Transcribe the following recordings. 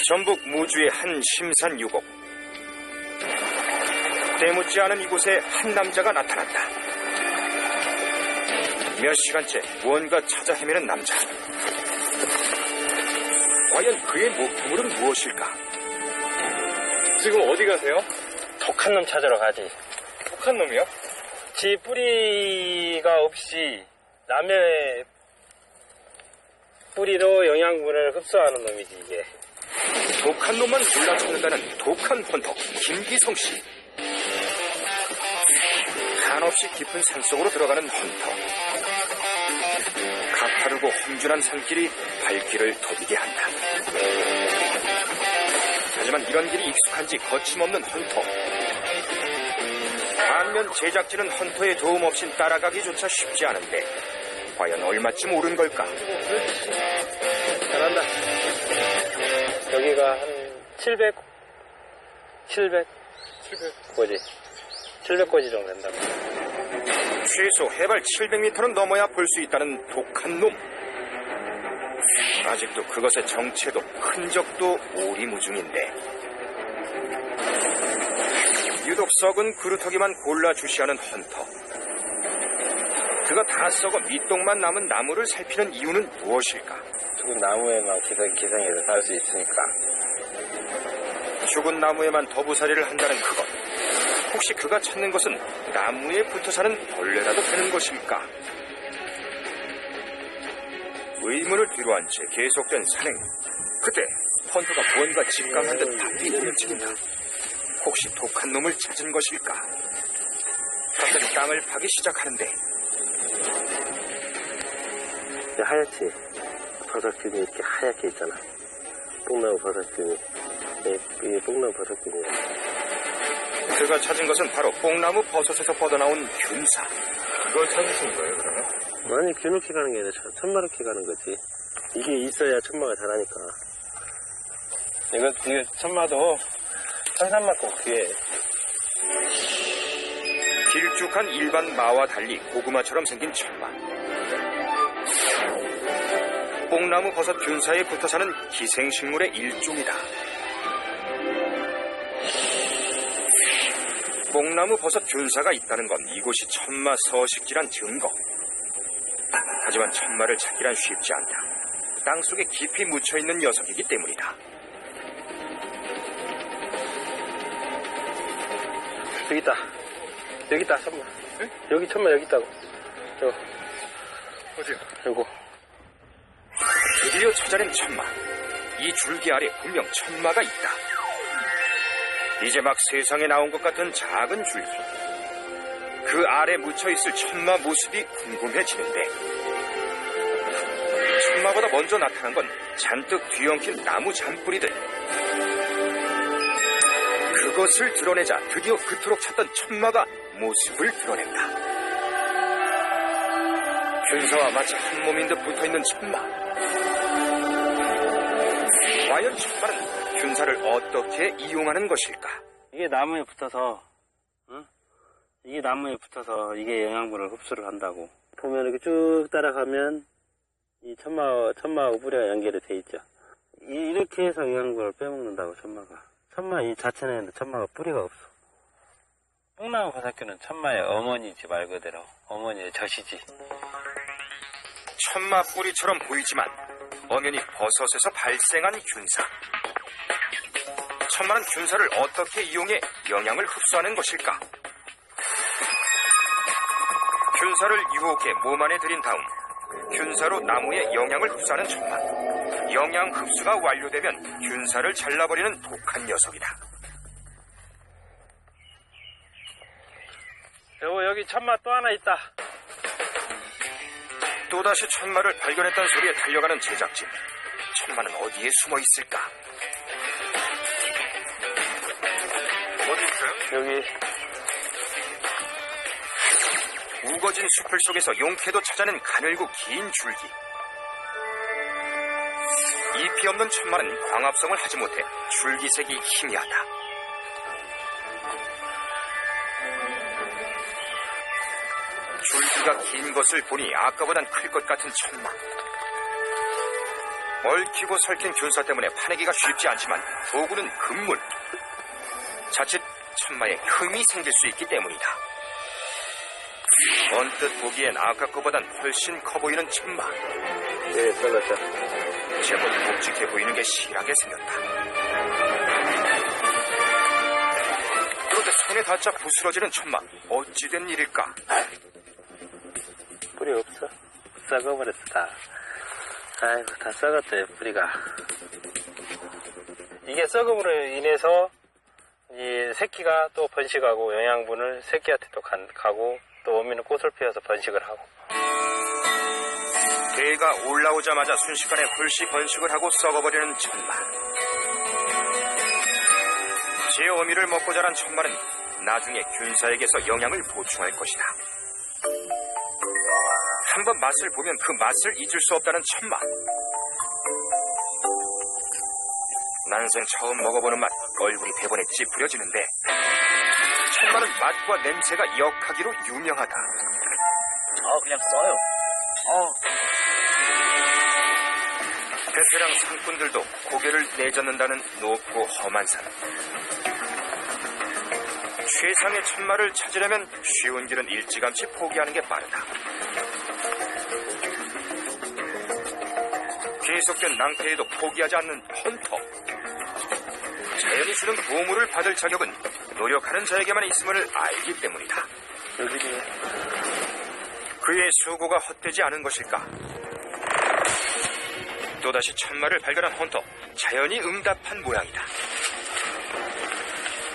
전북 무주의 한 심산유곡. 때묻지 않은 이곳에 한 남자가 나타난다. 몇 시간째 무언가 찾아 헤매는 남자. 과연 그의 목표물은 무엇일까? 지금 어디 가세요? 독한 놈 찾으러 가지. 독한 놈이요? 지 뿌리가 없이 남의 뿌리로 영양분을 흡수하는 놈이지 이게. 독한 놈만 골라 찾는다는 독한 헌터 김기성 씨. 한없이 깊은 산속으로 들어가는 헌터. 가파르고 험준한 산길이 발길을 더디게 한다. 하지만 이런 길이 익숙한지 거침없는 헌터. 반면 제작진은 헌터의 도움 없인 따라가기조차 쉽지 않은데 과연 얼마쯤 오른 걸까? 잘한다. 여기가 한 700 고지. 700고지 정도 된다. 최소 해발 700m는 넘어야 볼 수 있다는 독한 놈. 아직도 그것의 정체도 흔적도 오리무중인데 유독 썩은 그루터기만 골라 주시하는 헌터. 그가 다 썩어 밑동만 남은 나무를 살피는 이유는 무엇일까? 죽은 나무에만 기생해서 살 수 있으니까. 죽은 나무에만 더부살이를 한다는 그것. 혹시 그가 찾는 것은 나무에 붙어 사는 벌레라도 되는 것일까? 의문을 뒤로한 채 계속된 산행. 그때 헌터가 무언가 직감한 듯 답이 느껴집니다. 혹시 독한 놈을 찾은 것일까? 갑자기 땅을 파기 시작하는데 하얗지? 버섯균이 이렇게 하얗게 있잖아. 뽕나무 버섯균이. 이게 뽕나무 버섯균이야. 그가 찾은 것은 바로 뽕나무 버섯에서 뻗어나온 균사. 그걸 찾으신 거예요, 그러면? 아니, 균을 캐가는 게 아니라 천마를 캐가는 거지. 이게 있어야 천마가 자라니까. 이거 천마도 산삼만큼 귀해. 길쭉한 일반 마와 달리 고구마처럼 생긴 천마. 뽕나무 버섯 균사에 붙어 사는 기생식물의 일종이다. 뽕나무 버섯 균사가 있다는 건 이곳이 천마 서식지란 증거. 하지만 천마를 찾기란 쉽지 않다. 땅속에 깊이 묻혀있는 녀석이기 때문이다. 여기 있다. 여기 있다, 천마. 응? 여기 천마 여기 있다고. 저거. 어디요? 요거. 드디어 찾아낸 천마. 이 줄기 아래 분명 천마가 있다. 이제 막 세상에 나온 것 같은 작은 줄기. 그 아래 묻혀있을 천마 모습이 궁금해지는데 천마보다 먼저 나타난 건 잔뜩 뒤엉킨 나무 잔뿌리들. 그것을 드러내자 드디어 그토록 찾던 천마가 모습을 드러낸다. 균사와 마치 한 몸인 듯 붙어있는 천마. 과연 천마는 균사를 어떻게 이용하는 것일까? 이게 나무에 붙어서, 응? 이게 나무에 붙어서 이게 영양분을 흡수를 한다고. 보면 이렇게 쭉 따라가면 이 천마하고 뿌리가 연결이 돼 있죠. 이렇게 해서 영양분을 빼먹는다고, 천마가. 천마 이 자체는 천마가 뿌리가 없어. 뽕나무 버섯균은 천마의 어머니지, 말 그대로. 어머니의 젖이지. 천마 뿌리처럼 보이지만 엄연히 버섯에서 발생한 균사. 천마는 균사를 어떻게 이용해 영양을 흡수하는 것일까? 균사를 유혹해 몸 안에 들인 다음 균사로 나무에 영양을 흡수하는 천마. 영양 흡수가 완료되면 균사를 잘라버리는 독한 녀석이다. 여기 천마 또 하나 있다. 또다시 천마를 발견했다는 소리에 달려가는 제작진. 천마는 어디에 숨어 있을까? 어디 있어요? 여기. 우거진 숲을 속에서 용케도 찾아낸 가늘고 긴 줄기. 잎이 없는 천마는 광합성을 하지 못해 줄기색이 희미하다. 줄기가 긴 것을 보니 아까보단 클 것 같은 천마. 얽히고 설킨 균사 때문에 파내기가 쉽지 않지만 도구는 금물. 자칫 천마에 흠이 생길 수 있기 때문이다. 언뜻 보기엔 아까 거보단 훨씬 커 보이는 천마. 예, 잘랐죠. 제법 묵직해 보이는 게 실하게 생겼다. 그런데 손에 닿자 부스러지는 천마. 어찌된 일일까? 뿌리 없어. 썩어버렸어, 다. 아이고, 다 썩었어요, 뿌리가. 이게 썩음으로 인해서 이 새끼가 또 번식하고 영양분을 새끼한테 또 가고 또 어미는 꽃을 피워서 번식을 하고. 개가 올라오자마자 순식간에 홀씨 번식을 하고 썩어버리는 천마. 제 어미를 먹고 자란 천마는 나중에 균사에게서 영양을 보충할 것이다. 한번 맛을 보면 그 맛을 잊을 수 없다는 천마. 난생 처음 먹어보는 맛, 얼굴이 대본에 찌푸려지는데 천마는 맛과 냄새가 역하기로 유명하다. 그냥 써요. 베테랑 상꾼들도 고개를 내젓는다는 높고 험한 산. 최상의 천마를 찾으려면 쉬운 길은 일찌감치 포기하는 게 빠르다. 계속된 낭패에도 포기하지 않는 헌터. 자연이 주는 보물을 받을 자격은 노력하는 자에게만 있음을 알기 때문이다. 그의 수고가 헛되지 않은 것일까? 또다시 천마를 발견한 헌터. 자연이 응답한 모양이다.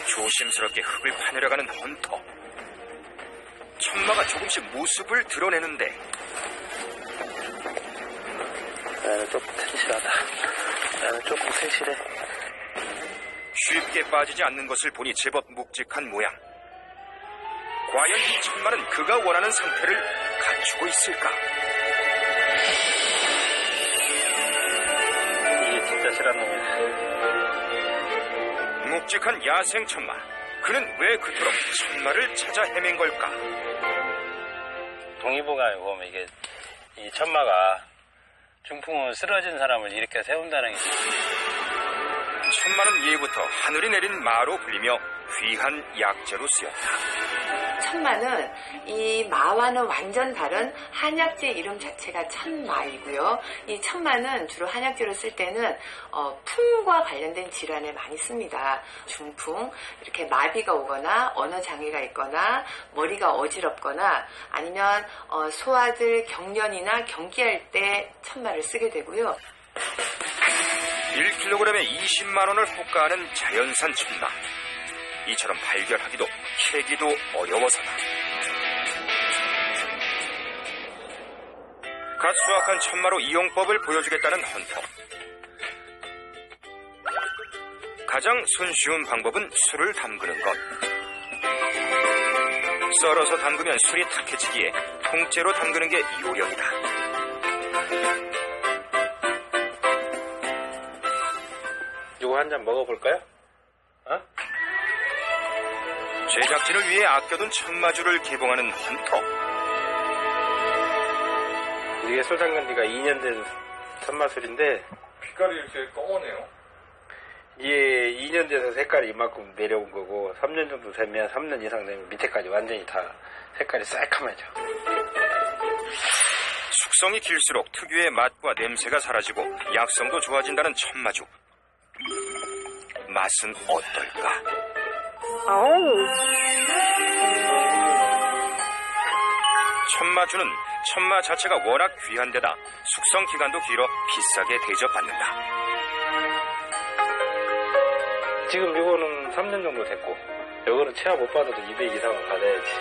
조심스럽게 흙을 파내려가는 헌터. 천마가 조금씩 모습을 드러내는데 나는 조금 생실하다. 나는 조금 생실해. 쉽게 빠지지 않는 것을 보니 제법 묵직한 모양. 과연 이 천마는 그가 원하는 상태를 갖추고 있을까? 이게 진짜 실한 놈이야. 묵직한 야생 천마. 그는 왜 그토록 천마를 찾아 헤맨 걸까? 동의보감에 보면 이게 이 천마가 중풍은 쓰러진 사람을 일으켜 세운다는 게 천마는 예부터 하늘이 내린 마로 불리며 귀한 약재로 쓰였다. 천마는 이 마와는 완전 다른 한약재 이름 자체가 천마이고요. 이 천마는 주로 한약재로 쓸 때는 풍과 관련된 질환에 많이 씁니다. 중풍, 이렇게 마비가 오거나 언어 장애가 있거나 머리가 어지럽거나 아니면 소아들 경련이나 경기할 때 천마를 쓰게 되고요. 1kg에 20만 원을 호가하는 자연산 천마. 이처럼 발견하기도 캐기도 어려워서다. 갓 수확한 천마로 이용법을 보여주겠다는 헌터. 가장 손쉬운 방법은 술을 담그는 것. 썰어서 담그면 술이 탁해지기에 통째로 담그는 게 요령이다. 이거 한 잔 먹어볼까요? 제작진을 위해 아껴둔 천마주를 개봉하는 헌터. 이게 술 담근 지가 2년 된 천마술인데 빛깔이 이렇게 검하네요. 이게 2년 돼서 색깔이 이만큼 내려온 거고 3년 정도 되면 3년 이상 되면 밑에까지 완전히 다 색깔이 새카매져. 숙성이 길수록 특유의 맛과 냄새가 사라지고 약성도 좋아진다는 천마주. 맛은 어떨까? 천마주는 천마 자체가 워낙 귀한 데다 숙성 기간도 길어 비싸게 대접받는다. 지금 이거는 3년 정도 됐고 이거는 체화 못 받아도 200 이상은 받아야지.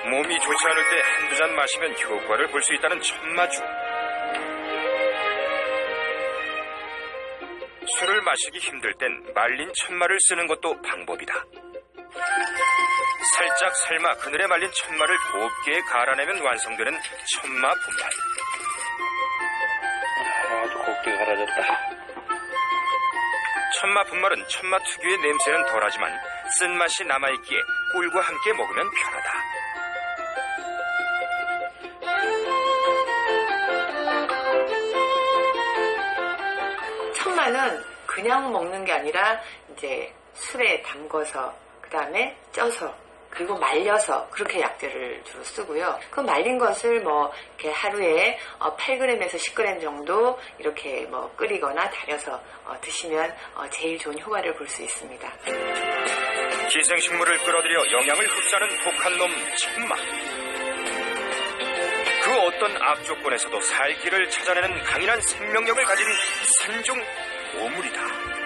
몸이 좋지 않을 때 한두 잔 마시면 효과를 볼 수 있다는 천마주. 술을 마시기 힘들 땐 말린 천마를 쓰는 것도 방법이다. 살짝 삶아 그늘에 말린 천마를 곱게 갈아내면 완성되는 천마 분말. 아주 곱게 갈아졌다. 천마 분말은 천마 특유의 냄새는 덜하지만 쓴맛이 남아있기에 꿀과 함께 먹으면 편하다. 천마는 그냥 먹는 게 아니라 이제 술에 담궈서 그다음에 쪄서 그리고 말려서 그렇게 약재를 주로 쓰고요. 그 말린 것을 뭐 이렇게 하루에 8g에서 10g 정도 이렇게 뭐 끓이거나 달여서 드시면 제일 좋은 효과를 볼 수 있습니다. 기생식물을 끌어들여 영양을 흡수하는 독한 놈 천마. 그 어떤 악조건에서도 살 길을 찾아내는 강인한 생명력을 가진 산중 보물이다.